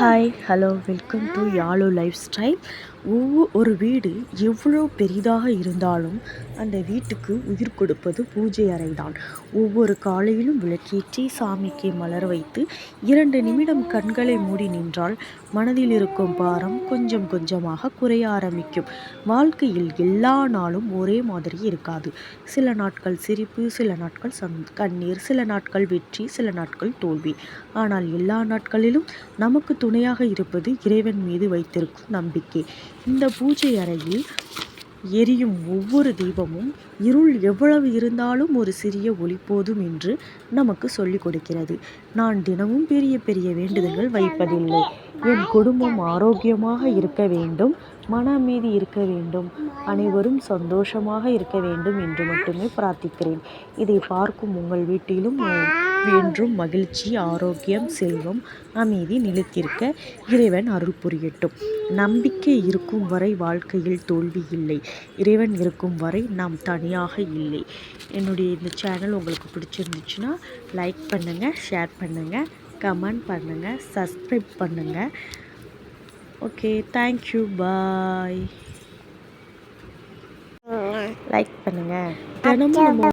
Hi hello welcome to Yazhu lifestyle. ஒரு வீடு எவ்வளோ பெரிதாக இருந்தாலும் அந்த வீட்டுக்கு உயிர் கொடுப்பது பூஜை அறை தான். ஒவ்வொரு காலையிலும் விளக்கேற்றி சாமிக்கு மலர் வைத்து 2 நிமிடம் கண்களை மூடி நின்றால் மனதில் இருக்கும் பாரம் கொஞ்சம் கொஞ்சமாக குறைய ஆரம்பிக்கும். வாழ்க்கையில் எல்லா நாளும் ஒரே மாதிரி இருக்காது. சில நாட்கள் சிரிப்பு, சில நாட்கள் கண்ணீர், சில நாட்கள் வெற்றி, சில நாட்கள் தோல்வி. ஆனால் எல்லா நாட்களிலும் நமக்கு துணையாக இருப்பது இறைவன் மீது வைத்திருக்கும் நம்பிக்கை. இந்த பூஜை அறையில் எரியும் ஒவ்வொரு தீபமும் இருள் எவ்வளவு இருந்தாலும் ஒரு சிறிய ஒளி போதும் என்று நமக்கு சொல்லிக் கொடுக்கிறது. நான் தினமும் பெரிய பெரிய வேண்டுதல்கள் வைப்பதில்லை. என் குடும்பம் ஆரோக்கியமாக இருக்க வேண்டும், மன அமைதி இருக்க வேண்டும், அனைவரும் சந்தோஷமாக இருக்க வேண்டும் என்று மட்டுமே பிரார்த்திக்கிறேன். இதை பார்க்கும் உங்கள் வீட்டிலும் என்றும் மகிழ்ச்சி, ஆரோக்கியம், செல்வம், அமைதி நிலைத்திருக்க இறைவன் அருள் புரியட்டும். நம்பிக்கை இருக்கும் வரை வாழ்க்கையில் தோல்வி இல்லை. இறைவன் இருக்கும் வரை நாம் தனியாக இல்லை. என்னுடைய இந்த சேனல் உங்களுக்கு பிடிச்சிருந்துச்சுன்னா லைக் பண்ணுங்கள், ஷேர் பண்ணுங்கள், கமெண்ட் பண்ணுங்கள், சப்ஸ்கிரைப் பண்ணுங்கள். ஓகே, தேங்க்யூ, பாய். லைக் பண்ணுங்கள். தினமும் நம்ம